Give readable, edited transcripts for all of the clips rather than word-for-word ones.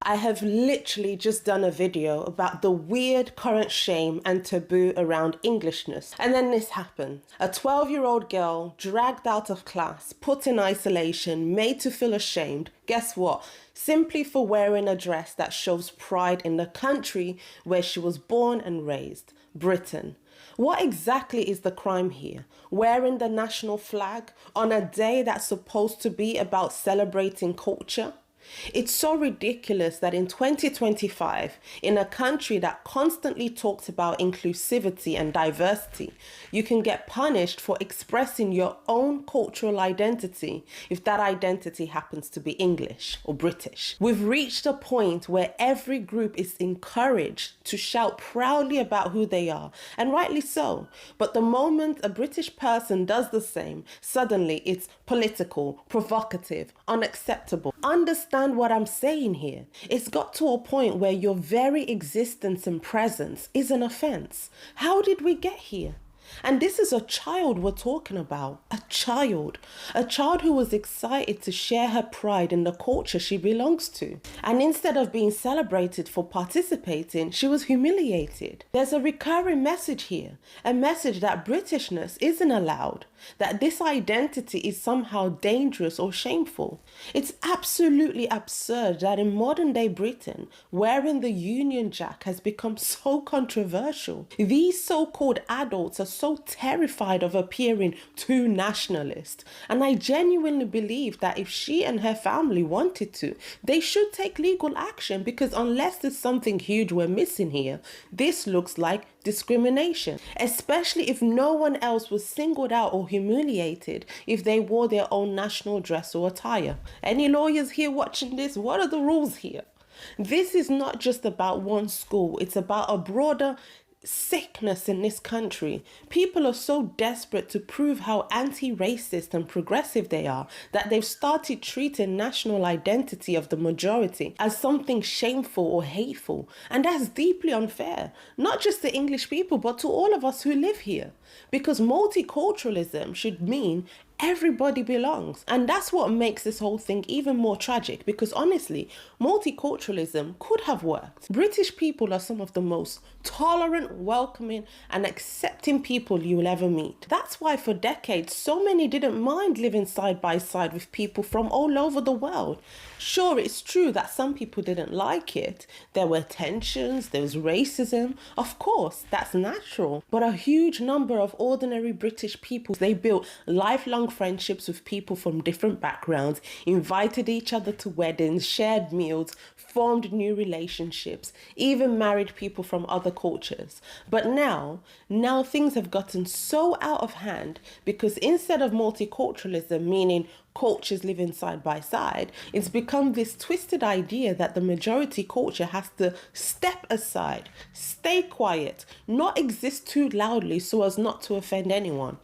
I have literally just done a video about the weird current shame and taboo around Englishness. And then this happened. A 12-year-old girl dragged out of class, put in isolation, made to feel ashamed. Guess what? Simply for wearing a dress that shows pride in the country where she was born and raised, Britain. What exactly is the crime here? Wearing the national flag on a day that's supposed to be about celebrating culture? It's so ridiculous that in 2025, in a country that constantly talks about inclusivity and diversity, you can get punished for expressing your own cultural identity if that identity happens to be English or British. We've reached a point where every group is encouraged to shout proudly about who they are, and rightly so. But the moment a British person does the same, suddenly it's political, provocative, unacceptable. Understand what I'm saying here. It's got to a point where your very existence and presence is an offense. How did we get here? And this is a child we're talking about. A child who was excited to share her pride in the culture she belongs to. And instead of being celebrated for participating, she was humiliated. There's a recurring message here, a message that Britishness isn't allowed, that this identity is somehow dangerous or shameful. It's absolutely absurd that in modern day Britain, wearing the Union Jack has become so controversial. These so-called adults are so terrified of appearing too nationalist, and I genuinely believe that if she and her family wanted to, they should take legal action, because unless there's something huge we're missing here, this looks like discrimination, especially if no one else was singled out or humiliated if they wore their own national dress or attire. Any lawyers here watching this? What are the rules here? This is not just about one school, it's about a broader sickness in this country. People are so desperate to prove how anti-racist and progressive they are that they've started treating national identity of the majority as something shameful or hateful, and that's deeply unfair, not just to English people but to all of us who live here, because multiculturalism should mean everybody belongs. And that's what makes this whole thing even more tragic, because honestly, multiculturalism could have worked. British people are some of the most tolerant, welcoming and accepting people you will ever meet. That's why for decades so many didn't mind living side by side with people from all over the world. Sure, it's true that some people didn't like it. There were tensions, there was racism. Of course, that's natural. But a huge number of ordinary British people, they built lifelong friendships with people from different backgrounds, invited each other to weddings, shared meals, formed new relationships, even married people from other cultures. But now things have gotten so out of hand, because instead of multiculturalism meaning cultures living side by side, it's become this twisted idea that the majority culture has to step aside, stay quiet, not exist too loudly so as not to offend anyone.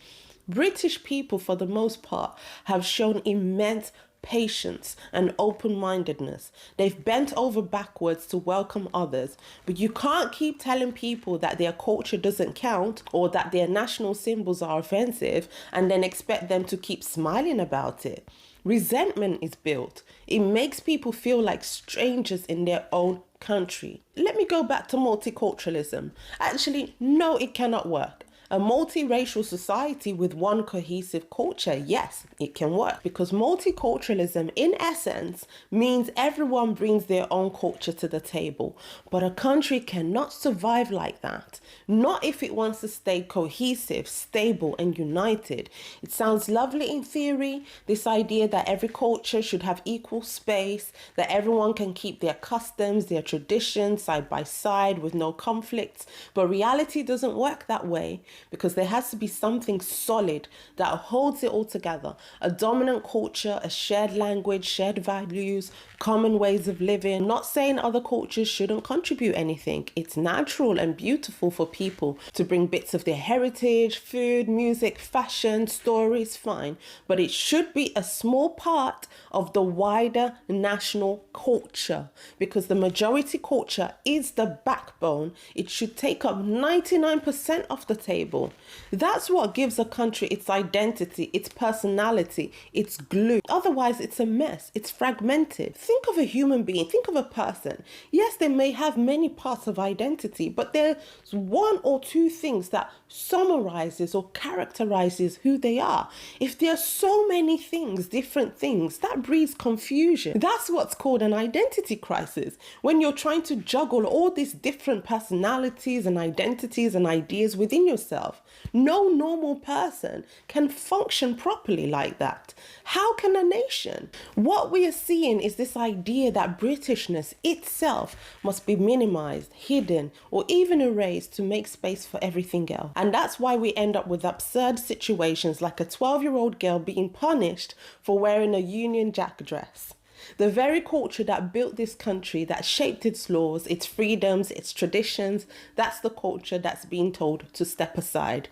British people, for the most part, have shown immense patience and open-mindedness. They've bent over backwards to welcome others, but you can't keep telling people that their culture doesn't count or that their national symbols are offensive and then expect them to keep smiling about it. Resentment is built. It makes people feel like strangers in their own country. Let me go back to multiculturalism. Actually, no, it cannot work. A multiracial society with one cohesive culture, yes, it can work, because multiculturalism in essence means everyone brings their own culture to the table. But a country cannot survive like that, not if it wants to stay cohesive, stable and united. It sounds lovely in theory, this idea that every culture should have equal space, that everyone can keep their customs, their traditions side by side with no conflicts, but reality doesn't work that way, because there has to be something solid that holds it all together. A dominant culture, a shared language, shared values, common ways of living. I'm not saying other cultures shouldn't contribute anything. It's natural and beautiful for people to bring bits of their heritage, food, music, fashion, stories, fine. But it should be a small part of the wider national culture, because the majority culture is the backbone. It should take up 99% of the table. table. That's what gives a country its identity, its personality, its glue. Otherwise, it's a mess. It's fragmented. Think of a human being. Think of a person. Yes, they may have many parts of identity, but there's one or two things that summarizes or characterizes who they are. If there are so many things, different things, that breeds confusion. That's what's called an identity crisis. When you're trying to juggle all these different personalities and identities and ideas within yourself. No normal person can function properly like that. How can a nation? What we are seeing is this idea that Britishness itself must be minimized, hidden, or even erased to make space for everything else. And that's why we end up with absurd situations like a 12-year-old girl being punished for wearing a Union Jack dress. The very culture that built this country, that shaped its laws, its freedoms, its traditions, that's the culture that's being told to step aside.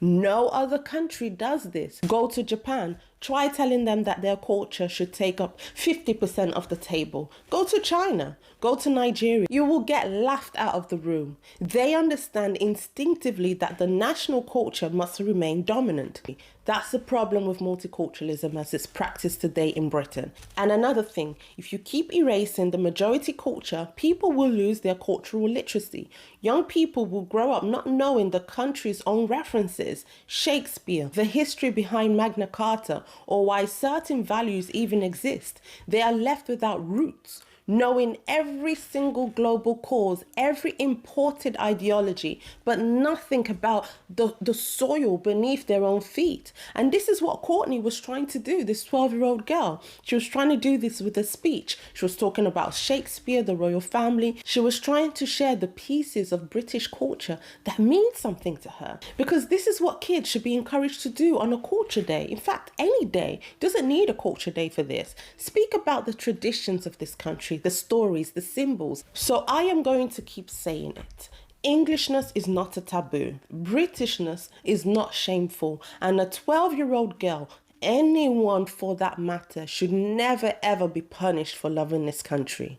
No other country does this. Go to Japan. Try telling them that their culture should take up 50% of the table. Go to China. Go to Nigeria. You will get laughed out of the room. They understand instinctively that the national culture must remain dominant. That's the problem with multiculturalism as it's practiced today in Britain. And another thing, if you keep erasing the majority culture, people will lose their cultural literacy. Young people will grow up not knowing the country's own references, Shakespeare, the history behind Magna Carta, or why certain values even exist. They are left without roots, knowing every single global cause, every imported ideology, but nothing about the soil beneath their own feet. And this is what Courtney was trying to do, this 12-year-old girl. She was trying to do this with a speech. She was talking about Shakespeare, the royal family. She was trying to share the pieces of British culture that mean something to her. Because this is what kids should be encouraged to do on a culture day. In fact, any day doesn't need a culture day for this. Speak about the traditions of this country, the stories, the symbols. So I am going to keep saying it. Englishness is not a taboo. Britishness is not shameful. And a 12-year-old girl, anyone for that matter, should never ever be punished for loving this country.